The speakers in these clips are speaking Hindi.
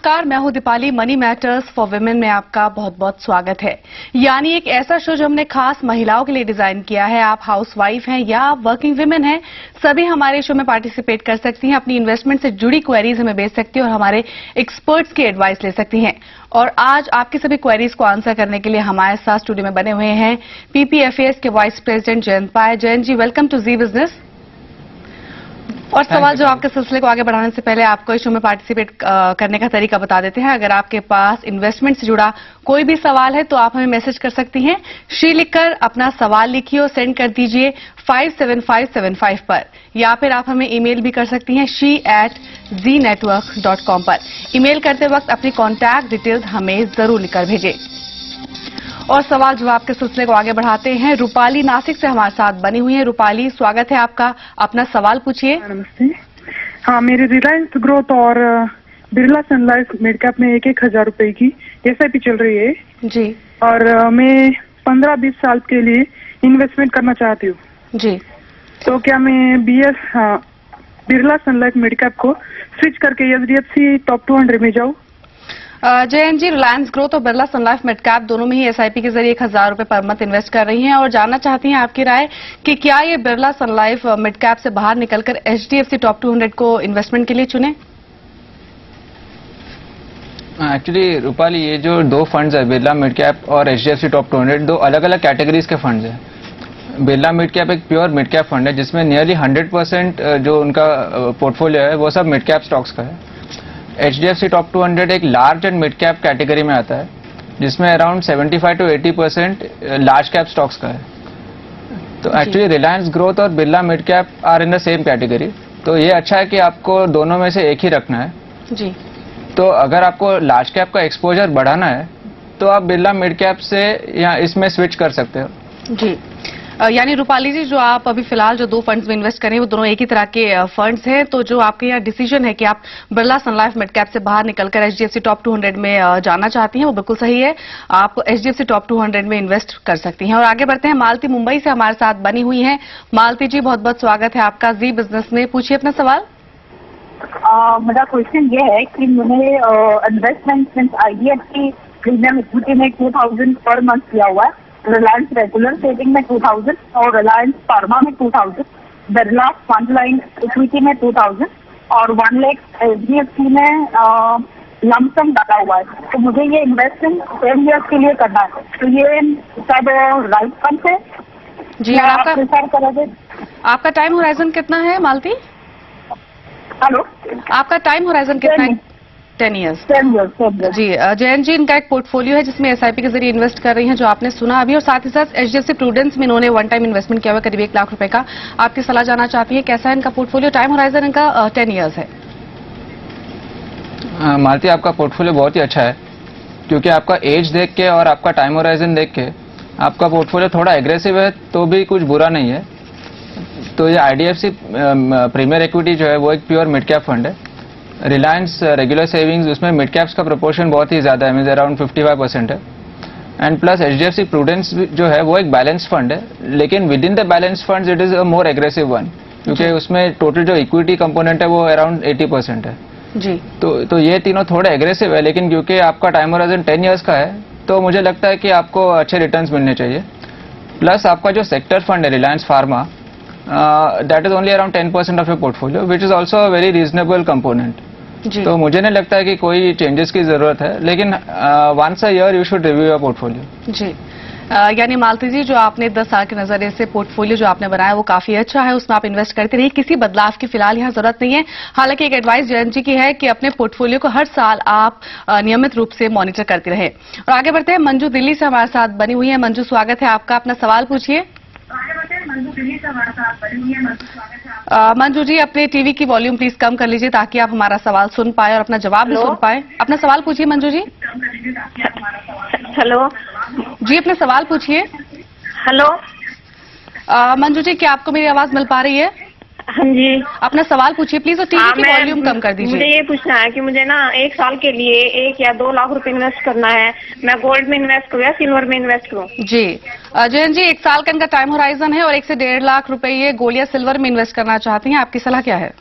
नमस्कार, मैं हूं Deepali. Money matters for women में आपका बहुत बहुत स्वागत है। यानी एक ऐसा शो जो हमने खास महिलाओं के लिए डिजाइन किया है। आप हाउसवाइफ हैं या आप वर्किंग वुमेन हैं, सभी हमारे शो में पार्टिसिपेट कर सकती हैं। अपनी इन्वेस्टमेंट से जुड़ी क्वेरीज हमें भेज सकती हैं और हमारे एक्सपर्ट्स की एडवाइस ले सकती हैं। और आज आपकी सभी क्वेरीज को आंसर करने के लिए हमारे साथ स्टूडियो में बने हुए हैं PPFAS के vice president Jayant Pai. Jayant ji, welcome to Zee Business. और सवाल जो आपके सिलसिले को आगे बढ़ाने से पहले आपको इस शो में पार्टिसिपेट करने का तरीका बता देते हैं। अगर आपके पास इन्वेस्टमेंट से जुड़ा कोई भी सवाल है तो आप हमें मैसेज कर सकती हैं। श्री लिखकर अपना सवाल लिखिए और सेंड कर दीजिए 57575 पर, या फिर आप हमें ईमेल भी कर सकती हैं she@znetwork.com पर। ईमेल करते वक्त अपनी कॉन्टैक्ट डिटेल्स हमें जरूर लिखकर भेजें। और सवाल जवाब के सिलसिले को आगे बढ़ाते हैं। रूपाली नासिक से हमारे साथ बनी हुई है। रूपाली, स्वागत है आपका, अपना सवाल पूछिए। नमस्ते। हाँ, मेरी रिलायंस ग्रोथ और बिरला सन लाइफ मिड कैप में 1,000 रुपए की SIP चल रही है जी। और मैं 15-20 साल के लिए इन्वेस्टमेंट करना चाहती हूँ जी। तो क्या मैं बिरला सन लाइफ मिड कैप को स्विच करके HDFC टॉप 200 में जाऊँ? जयंत जी, रिलायंस ग्रोथ और बिरला सन लाइफ मिड कैप दोनों में ही SIP के जरिए 1,000 रुपए पर मंथ इन्वेस्ट कर रही हैं और जानना चाहती हैं आपकी राय कि क्या ये बिरला सन लाइफ मिड कैप से बाहर निकलकर HDFC टॉप 200 को इन्वेस्टमेंट के लिए चुने? एक्चुअली रूपाली, ये जो दो फंड्स है बिरला मिड कैप और HDFC टॉप 200, दो अलग अलग कैटेगरीज के फंड्स हैं। बिरला मिड कैप एक प्योर मिड कैप फंड है जिसमें नियरली 100% जो उनका पोर्टफोलियो है वो सब मिड कैप स्टॉक्स का है। HDFC टॉप 200 एक large and mid cap category में आता है जिसमें around 75 to 80% large cap stocks का है। तो एक्चुअली रिलायंस ग्रोथ और Birla mid cap are in the same category, तो ये अच्छा है कि आपको दोनों में से एक ही रखना है जी। तो अगर आपको लार्ज कैप का एक्सपोजर बढ़ाना है तो आप बिरला मिड कैप से या इसमें स्विच कर सकते हो जी। यानी रूपाली जी, जो आप अभी फिलहाल जो दो फंड्स में इन्वेस्ट करें वो दोनों एक ही तरह के फंड्स हैं, तो जो आपके यहाँ डिसीजन है कि आप बिरला सन लाइफ मिड कैप से बाहर निकलकर HDFC टॉप 200 में जाना चाहती हैं, वो बिल्कुल सही है। आप HDFC टॉप 200 में इन्वेस्ट कर सकती हैं। और आगे बढ़ते हैं। मालती मुंबई से हमारे साथ बनी हुई है। मालती जी, बहुत बहुत स्वागत है आपका जी बिजनेस में। पूछिए अपना सवाल। मेरा क्वेश्चन ये है कि मैंने इन्वेस्टमेंट IDFC प्रीमियम इक्विटी में 2,000 पर मंथ किया हुआ है, रिलायंस रेगुलर सेविंग में 2,000 और रिलायंस फार्मा में 2,000, बिरला फंड लाइन इक्विटी में 2,000 और 1 लाख HDFC में लमसम डाला हुआ है। तो मुझे ये इन्वेस्टमेंट 10 ईयर्स के लिए करना है, तो ये सब राइट फंड है जी। और करोगे? आपका टाइम होराइजन कितना है मालती? हेलो, आपका टाइम होराइजन कितना है? 10 ईयर्स। 10 ईयर्स जी। जयंत जी, इनका एक पोर्टफोलियो है जिसमें SIP के जरिए इन्वेस्ट कर रही हैं, जो आपने सुना अभी, और साथ ही साथ HDFC प्रूडेंस में इन्होंने वन टाइम इन्वेस्टमेंट किया हुआ करीब 1 लाख रुपए का। आपकी सलाह जानना चाहती है कैसा है इनका पोर्टफोलियो? टाइम होराइजन इनका 10 ईयर्स है। मालती, आपका पोर्टफोलियो बहुत ही अच्छा है क्योंकि आपका एज देख के और आपका टाइम होराइजन देख के आपका पोर्टफोलियो थोड़ा एग्रेसिव है तो भी कुछ बुरा नहीं है। तो ये IDFC प्रीमियर इक्विटी जो है वो एक प्योर मिड कैप फंड है। रिलायंस रेगुलर सेविंग्स, उसमें मिड कैप्स का प्रोपोर्शन बहुत ही ज्यादा है, मीन अराउंड 55% है। एंड प्लस HDFC प्रूडेंस जो है वो एक बैलेंस फंड है, लेकिन with in the balance fund it is a more aggressive one क्योंकि उसमें टोटल जो इक्विटी कंपोनेंट है वो अराउंड 80% है जी। तो ये तीनों थोड़े एग्रेसिव है, लेकिन क्योंकि आपका टाइम होराइजन 10 ईयर्स का है तो मुझे लगता है कि आपको अच्छे रिटर्न्स मिलने चाहिए। प्लस आपका जो सेक्टर फंड है Reliance pharma, that is only around 10% of your portfolio which is also a very reasonable component. तो मुझे नहीं लगता है कि कोई चेंजेस की जरूरत है, लेकिन once a year you should review your portfolio जी। यानी मालती जी, जो आपने 10 साल के नजरिए से पोर्टफोलियो जो आपने बनाया वो काफी अच्छा है, उसमें आप इन्वेस्ट करते रहिए, किसी बदलाव की फिलहाल यहाँ जरूरत नहीं है। हालांकि एक एडवाइस जयंत जी की है कि अपने पोर्टफोलियो को हर साल आप नियमित रूप से मॉनिटर करते रहे। और आगे बढ़ते हैं। मंजू दिल्ली से हमारे साथ बनी हुई है। मंजू, स्वागत है आपका, अपना सवाल पूछिए। मंजू जी, अपने टीवी की वॉल्यूम प्लीज कम कर लीजिए ताकि आप हमारा सवाल सुन पाए और अपना जवाब भी सुन पाए। अपना सवाल पूछिए मंजू जी। हेलो जी, अपने सवाल पूछिए। हेलो मंजू जी, क्या आपको मेरी आवाज मिल पा रही है? हाँ जी। अपना सवाल पूछिए प्लीज, और टीवी की वॉल्यूम कम कर दीजिए। मुझे ये पूछना है कि मुझे ना 1 साल के लिए 1 या 2 लाख रुपए इन्वेस्ट करना है, मैं गोल्ड में इन्वेस्ट करूँ या सिल्वर में इन्वेस्ट करूँ? जी जयंत जी, 1 साल का इनका टाइम होराइजन है और 1 से 1.5 लाख रुपए ये गोल्ड या सिल्वर में इन्वेस्ट करना चाहती हैं, आपकी सलाह क्या है?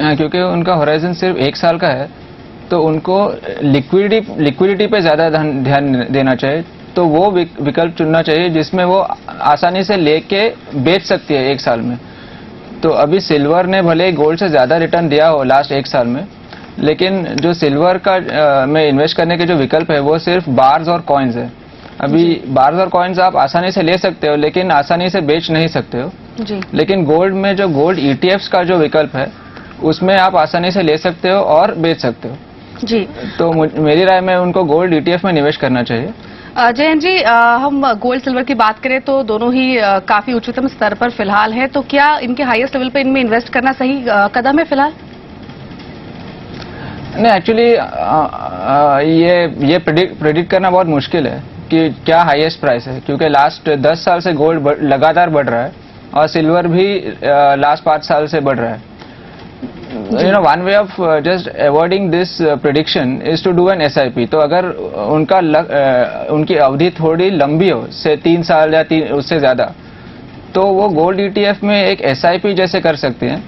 क्योंकि उनका होराइजन सिर्फ 1 साल का है, तो उनको लिक्विडिटी पे ज्यादा ध्यान देना चाहिए। तो वो विकल्प चुनना चाहिए जिसमें वो आसानी से लेके बेच सकती है 1 साल में। तो अभी सिल्वर ने भले ही गोल्ड से ज्यादा रिटर्न दिया हो लास्ट 1 साल में, लेकिन जो सिल्वर का में इन्वेस्ट करने के जो विकल्प है वो सिर्फ बार्स और कॉइन्स है। अभी बार्स और कॉइन्स आप आसानी से ले सकते हो, लेकिन आसानी से बेच नहीं सकते हो जी। लेकिन गोल्ड में जो गोल्ड ETFs का जो विकल्प है उसमें आप आसानी से ले सकते हो और बेच सकते हो जी। तो मेरी राय में उनको गोल्ड ETF में निवेश करना चाहिए। जयंत जी, हम गोल्ड सिल्वर की बात करें तो दोनों ही काफी उच्चतम स्तर पर फिलहाल है, तो क्या इनके हाईएस्ट लेवल पे इनमें इन्वेस्ट करना सही कदम है फिलहाल? नहीं, एक्चुअली ये प्रेडिक्ट करना बहुत मुश्किल है कि क्या हाईएस्ट प्राइस है, क्योंकि लास्ट 10 साल से गोल्ड लगातार बढ़ रहा है और सिल्वर भी लास्ट 5 साल से बढ़ रहा है। One way of just avoiding this prediction is to do an SIP। तो अगर उनकी अवधि थोड़ी लंबी हो, से 3 साल या उससे ज्यादा, तो वो गोल्ड ETF में एक SIP जैसे कर सकते हैं।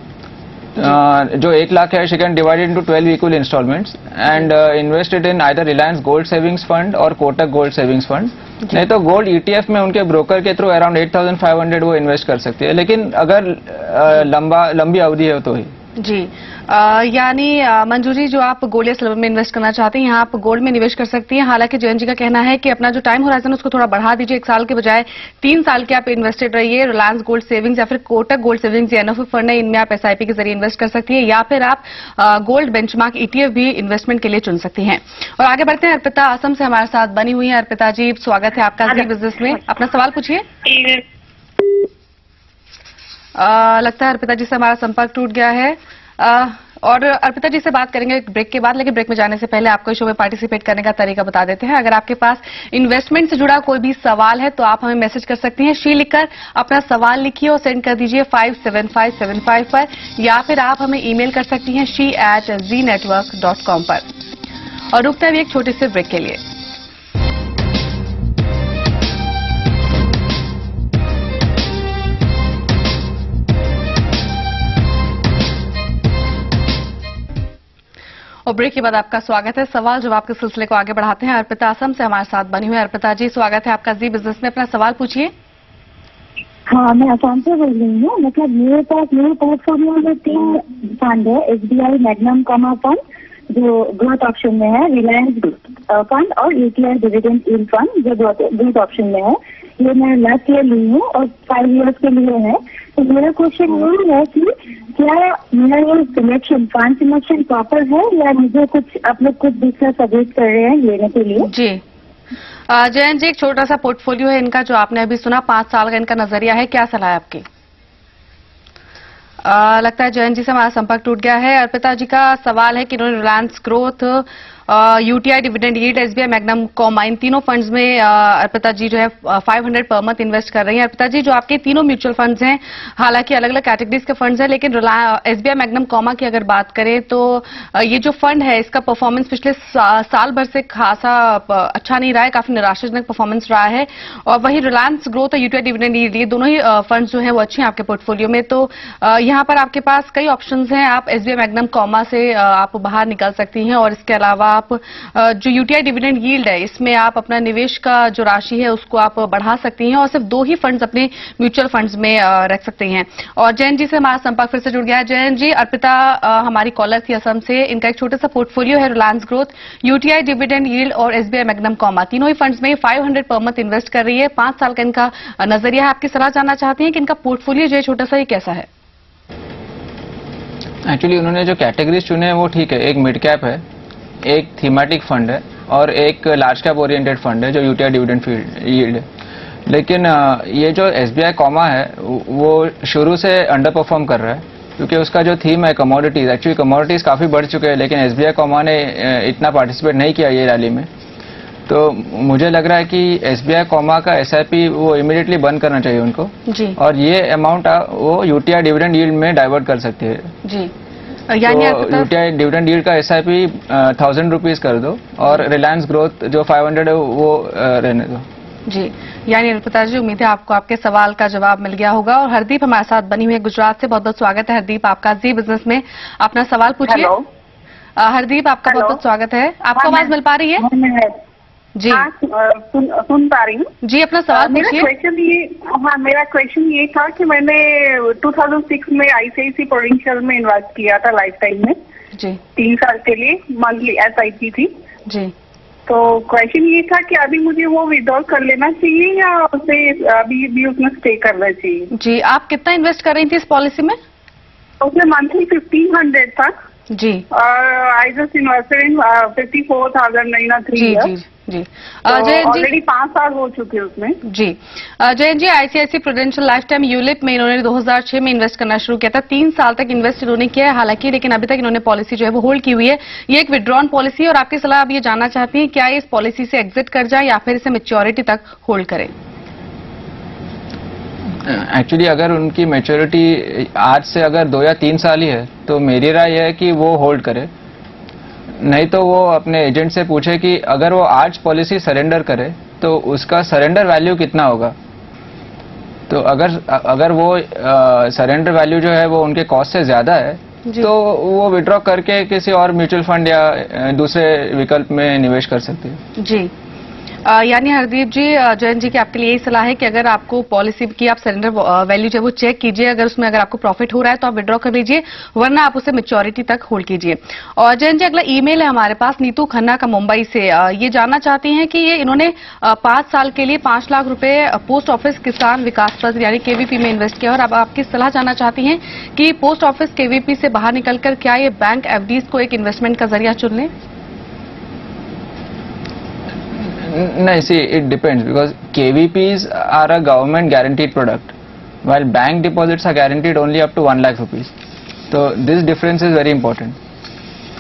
जो 1 लाख है, she can divide into 12 equal installments and invest it in either Reliance gold savings fund और कोटक गोल्ड सेविंग्स फंड। नहीं तो गोल्ड ETF में उनके ब्रोकर के थ्रू अराउंड 8,500 वो इन्वेस्ट कर सकती है, लेकिन अगर लंबी अवधि है तो ही जी। यानी मंजू जी, जो आप गोल्ड या सिल्वर में इन्वेस्ट करना चाहते हैं, यहाँ आप गोल्ड में निवेश कर सकती हैं। हालांकि जयंत जी का कहना है कि अपना जो टाइम होराइजन उसको थोड़ा बढ़ा दीजिए, 1 साल के बजाय 3 साल के आप इन्वेस्टेड रहिए। रिलायंस गोल्ड सेविंग्स या फिर कोटक गोल्ड सेविंग्स या NFO फंड है, इनमें आप SIP के जरिए इन्वेस्ट कर सकती है, या फिर आप गोल्ड बेंचमार्क ETF भी इन्वेस्टमेंट के लिए चुन सकती हैं। और आगे बढ़ते हैं, अर्पिता असम से हमारे साथ बनी हुई है। अर्पिता जी, स्वागत है आपका जी बिजनेस में। अपना सवाल पूछिए। लगता है अर्पिता जी से हमारा संपर्क टूट गया है। और अर्पिता जी से बात करेंगे एक ब्रेक के बाद, लेकिन ब्रेक में जाने से पहले आपको इस शो में पार्टिसिपेट करने का तरीका बता देते हैं। अगर आपके पास इन्वेस्टमेंट से जुड़ा कोई भी सवाल है तो आप हमें मैसेज कर सकती हैं। शी लिखकर अपना सवाल लिखिए और सेंड कर दीजिए 57575 पर, या फिर आप हमें ईमेल कर सकती हैं she@zenetwork.com पर। और रुकते हैं अभी एक छोटे से ब्रेक के लिए। और ब्रेक के बाद आपका स्वागत है। सवाल जवाब के सिलसिले को आगे बढ़ाते हैं। अर्पिता असम से हमारे साथ बनी हुई। अर्पिता जी, स्वागत है आपका जी बिजनेस में। अपना सवाल पूछिए। हाँ, मैं असम से बोल रही हूँ। मतलब मेरे पोर्टफोलियो में 3 फंड है, SBI मैग्नम कॉमा फंड जो ग्रोथ ऑप्शन में है, रिलायंस फंड और UTI डिविडेंड यील्ड फंड जो ग्रोथ ऑप्शन में है। ये मैं लास्ट ईयर ली हूँ और 5 इयर्स के लिए है। तो मेरा क्वेश्चन ये है कि क्या मेरा ये सिलेक्शन फंड सिलेक्शन प्रॉपर है या मुझे कुछ आप लोग कुछ दूसरा सजेस्ट कर रहे हैं लेने के लिए? जी जयंत जी, एक छोटा सा पोर्टफोलियो है इनका जो आपने अभी सुना, 5 साल का इनका नजरिया है, क्या सलाह है आपकी? लगता है जयंत जी से हमारा संपर्क टूट गया है। अर्पिता जी का सवाल है कि इन्होंने Reliance growth, UTI dividend yield, SBI magnum comma, इन तीनों फंड्स में अर्पिता जी जो है 500 पर मंथ इन्वेस्ट कर रही हैं। अर्पिता जी, जो आपके तीनों म्यूचुअल फंड्स हैं, हालांकि अलग अलग कैटेगरीज के फंड्स हैं, लेकिन SBI मैग्नम कॉमा की अगर बात करें तो ये जो फंड है इसका परफॉर्मेंस पिछले साल भर से खासा अच्छा नहीं रहा है, काफी निराशाजनक परफॉर्मेंस रहा है। और वही रिलायंस ग्रोथ और UTI डिविडेंड यील्ड, ये दोनों ही फंड्स जो है वो अच्छे हैं आपके पोर्टफोलियो में। तो यहाँ पर आपके पास कई ऑप्शंस हैं। आप SBI मैग्नम कॉमा से आप बाहर निकल सकती हैं, और इसके अलावा आप जो UTI डिविडेंड यील्ड है इसमें आप अपना निवेश का जो राशि है उसको आप बढ़ा सकती हैं, और सिर्फ 2 ही फंड्स अपने म्यूचुअल फंड्स में रख सकती हैं। और जयंत जी से हमारा संपर्क फिर से जुड़ गया है। जयंत जी, अर्पिता हमारी कॉलर थी असम से, इनका एक छोटा सा पोर्टफोलियो है, Reliance growth, UTI dividend yield और SBI मैग्नम कॉमा, तीनों ही फंड्स में 500 पर मंथ इन्वेस्ट कर रही है। 5 साल का इनका नजरिया है। आपकी सलाह जानना चाहती हैं कि इनका पोर्टफोलियो जो है छोटा सा, ये कैसा है? एक्चुअली उन्होंने जो कैटेगरीज चुने हैं वो ठीक है। एक मिड कैप है, एक थीमेटिक फंड है और एक लार्ज कैप ओरिएंटेड फंड है जो UTI डिविडेंड यील्ड है। लेकिन ये जो SBI कॉमा है वो शुरू से अंडर परफॉर्म कर रहा है, क्योंकि उसका जो थीम है कमोडिटीज, एक्चुअली कमोडिटीज काफी बढ़ चुके हैं, लेकिन SBI कॉमा ने इतना पार्टिसिपेट नहीं किया ये रैली में। तो मुझे लग रहा है कि SBI कॉमा का SIP वो इमीडिएटली बंद करना चाहिए उनको जी। और ये अमाउंट वो UTI डिविडेंड यील्ड में डाइवर्ट कर सकती है जी। यानी तो UTI डिविडेंड यील्ड का SIP 1000 रुपीज कर दो, और रिलायंस ग्रोथ जो 500 है वो रहने दो। जी, यानी अर्पिता जी, उम्मीद है आपको आपके सवाल का जवाब मिल गया होगा। और हरदीप हमारे साथ बनी हुई है गुजरात से। बहुत बहुत स्वागत है हरदीप आपका जी बिजनेस में। अपना सवाल पूछिए। हरदीप, आपका बहुत बहुत स्वागत है। आपको आवाज मिल पा रही है? जी सुन पा रही हूँ जी, अपना सवाल पूछिए। मेरा क्वेश्चन ये था कि मैंने 2006 में आईसीआईसी प्रोडेंशियल में इन्वेस्ट किया था लाइफ टाइम में जी 3 साल के लिए, मंथली एसआईपी थी जी। तो क्वेश्चन ये था कि अभी मुझे वो विड्रॉल कर लेना चाहिए या उसे अभी भी उसमें स्टे करना चाहिए? जी, आप कितना इन्वेस्ट कर रही थी इस पॉलिसी में? उसमें मंथली 1500 था जी। I just invested in 54,000 in 3 years जी। ऑलरेडी 5 साल हो चुके हैं उसमें। जी Jayant ji, ICICI Prudential lifetime ULIP में इन्होंने 2006 में इन्वेस्ट करना शुरू किया था। 3 साल तक इन्वेस्ट इन्होंने किया है हालांकि, लेकिन अभी तक इन्होंने पॉलिसी जो है वो होल्ड की हुई है। ये एक विड्रॉन पॉलिसी है और आपकी सलाह आप ये जानना चाहती हैं क्या इस पॉलिसी से एग्जिट कर जाए या फिर इसे मैच्योरिटी तक होल्ड करें? एक्चुअली अगर उनकी मैच्योरिटी आज से अगर 2 या 3 साल ही है तो मेरी राय है कि वो होल्ड करे, नहीं तो वो अपने एजेंट से पूछे कि अगर वो आज पॉलिसी सरेंडर करे तो उसका सरेंडर वैल्यू कितना होगा। तो अगर वो सरेंडर वैल्यू जो है वो उनके कॉस्ट से ज्यादा है तो वो विड्रॉ करके किसी और म्यूचुअल फंड या दूसरे विकल्प में निवेश कर सकते हैं। जी, यानी हरदीप जी, जयंत जी की आपके लिए यही सलाह है कि अगर आपको पॉलिसी की आप सरेंडर वैल्यू जो है वो चेक कीजिए, अगर उसमें अगर आपको प्रॉफिट हो रहा है तो आप विड्रॉ कर लीजिए, वरना आप उसे मैच्योरिटी तक होल्ड कीजिए। और जयंत जी, अगला ईमेल है हमारे पास नीतू खन्ना का मुंबई से। ये जानना चाहती हैं कि ये इन्होंने 5 साल के लिए 5 लाख रुपए पोस्ट ऑफिस किसान विकास पत्र यानी केवीपी में इन्वेस्ट किया और अब आपकी सलाह जानना चाहती हैं कि पोस्ट ऑफिस केवीपी से बाहर निकलकर क्या ये बैंक एफडीज को एक इन्वेस्टमेंट का जरिया चुन लें? No, see, it depends because KVPs are a government guaranteed product, while bank deposits are guaranteed only up to 1 lakh rupees. So this difference is very important.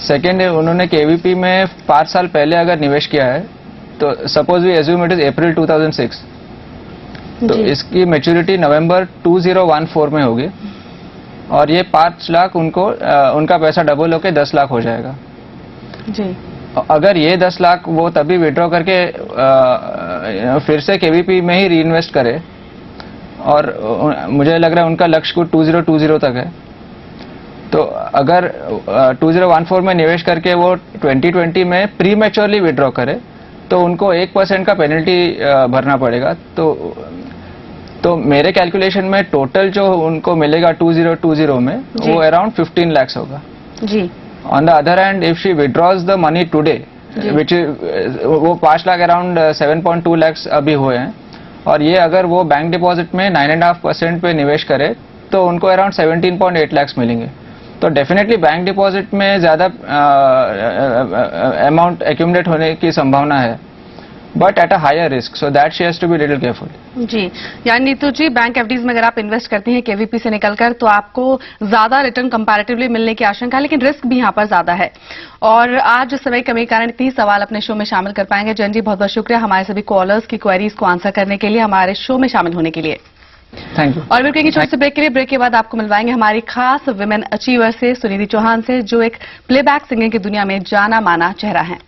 Second, उन्होंने KVP में 5 साल पहले अगर निवेश किया है तो suppose we assume it is April 2006, तो इसकी मैच्योरिटी नवंबर 2014 में होगी और ये 5 लाख उनका पैसा डबल होके 10 लाख हो जाएगा जी। अगर ये 10 लाख वो तभी विड्रॉ करके फिर से केवीपी में ही रीइन्वेस्ट करे और मुझे लग रहा है उनका लक्ष्य को 2020 तक है, तो अगर 2014 में निवेश करके वो 2020 में प्री मैच्योरली विड्रॉ करे तो उनको 1% का पेनल्टी भरना पड़ेगा। तो मेरे कैलकुलेशन में टोटल जो उनको मिलेगा 2020 में वो अराउंड 15 lakhs होगा जी। On the other hand, if she withdraws the money today, which वो 5 लाख अराउंड 7.2 lakhs अभी हुए हैं और ये अगर वो बैंक डिपॉजिट में 9.5% पे निवेश करे तो उनको अराउंड 17.8 lakhs मिलेंगे। तो डेफिनेटली बैंक डिपॉजिट में ज्यादा अमाउंट एक्यूमुलेट होने की संभावना है, but at a higher risk, so that she has to be little careful. जी, यानी नीतू जी, बैंक एफडीज में अगर आप इन्वेस्ट करती हैं केवीपी से निकलकर तो आपको ज्यादा रिटर्न कंपैरेटिवली मिलने की आशंका है, लेकिन रिस्क भी यहां पर ज्यादा है। और आज समय कमी के कारण इतनी सवाल अपने शो में शामिल कर पाएंगे। जयंत जी, बहुत बहुत शुक्रिया हमारे सभी कॉलर्स की क्वेरीज को आंसर करने के लिए, हमारे शो में शामिल होने के लिए। Thank you. और बिल्कुल छोटे से ब्रेक के लिए, ब्रेक के बाद आपको मिलवाएंगे हमारी खास विमेन अचीवर से, सुनिधि चौहान से, जो एक प्लेबैक सिंगिंग की दुनिया में जाना माना चेहरा है।